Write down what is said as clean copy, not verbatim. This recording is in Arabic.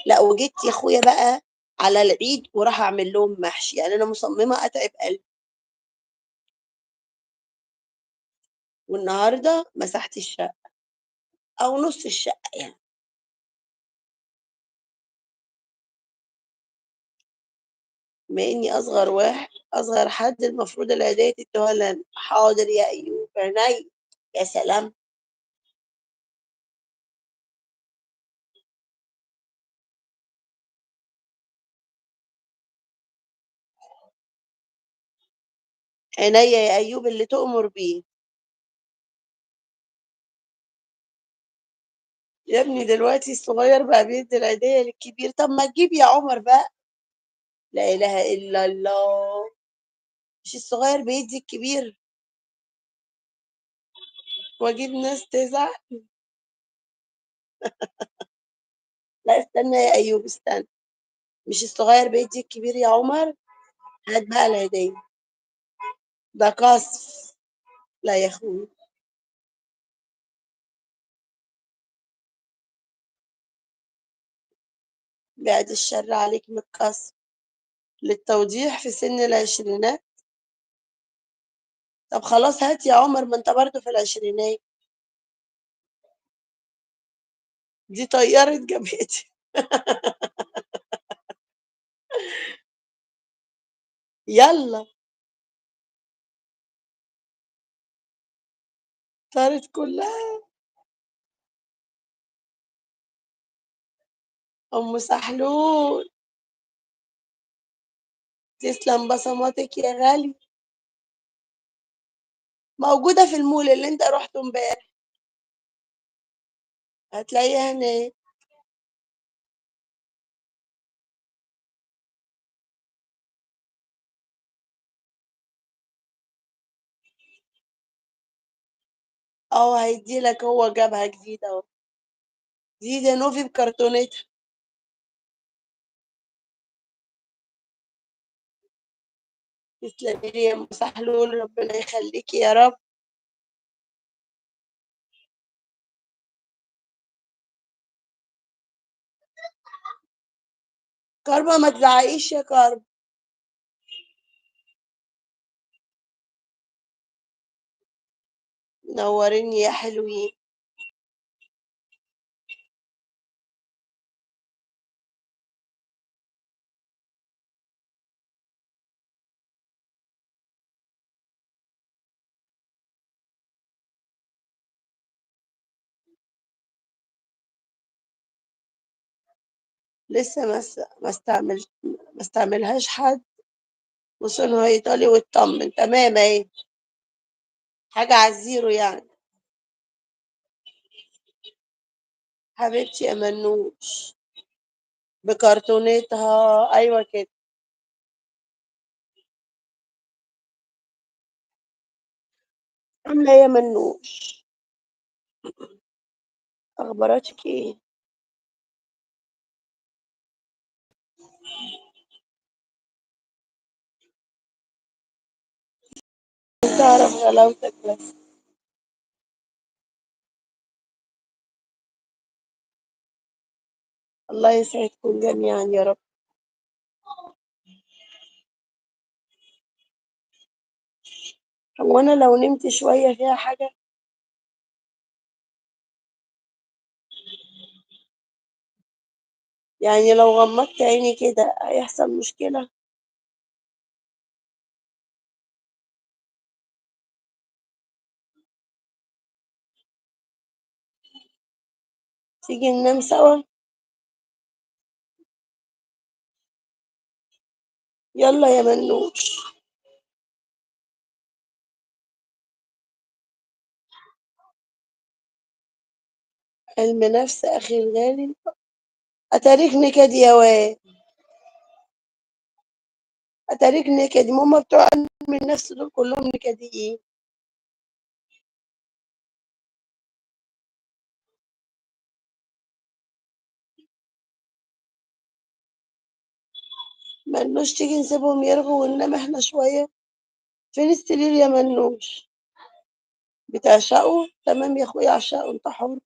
لأ وجيت يا أخويا بقى على العيد وراح أعمل لهم محشي، يعني أنا مصممة أتعب قلبي. والنهارده مسحت الشقة أو نُص الشقة يعني. بما إني أصغر حد المفروض العيدية تدّوها لنا. حاضر يا أيوب، عينيا. يا سلام! عينيا يا أيوب اللي تؤمر بيه. يا ابني دلوقتي الصغير بقى بيدّي العيدية للكبير، طب ما تجيب يا عمر بقى. لا إله إلا الله. مش الصغير بيدّي الكبير؟ وأجيب ناس تزعل؟ لأ استنى يا أيوب استنى. مش الصغير بيدّي الكبير يا عمر؟ هات بقى العيدية. ده قَصْف. لا يا أخويا. بِعِد الشر عليك من القَصْف. للتوضيح في سن العشرينات. طب خلاص هات يا عمر، ما أنت برضه في العشرينات. دي طيّارة جابتني. يالّا. طارت كلّها. أم سحلول. تسلم بصماتِك يا غالية. موجودة في المول اللي أنت رُحته امبارح. هتلاقيها هناك. أهو هيدّي لك، هو جابها جديدة أهو. دي نوفي بكرتونتها. تسلمي لي يا أم سحلول، ربنا يخلّيكِ يا رب. كارما ما تزعقيش يا كارما. منوريني يا حلوين. لسه ما استعملهاش حد. وصولها إيطالي واتطمن، تمام أهي. حاجة على الزيرو يعني. حبيبتي يا منوش. بكرتونتها أيوة كده. عاملة إيه يا منوش؟ أخباراتك إيه؟ تعرف غلاوتك بس. الله يسعدكم جميعا يا رب. هو أنا لو نمت شوية فيها حاجة؟ يعني لو غمضت عيني كده هيحصل مشكلة؟ تيجي ننام سوا. يلا يا منوش. علم نفس أخي الغالي. أتاريك نكد يا واد. أتاريك نكد، هما بتوع علم النفس دول كلهم نكديين. منوش تيجي نسيبهم يرغوا وننام احنا شوية. فين السرير يا منوش؟ بتعشقه؟ تمام يا اخويا، اعشقه انت حر.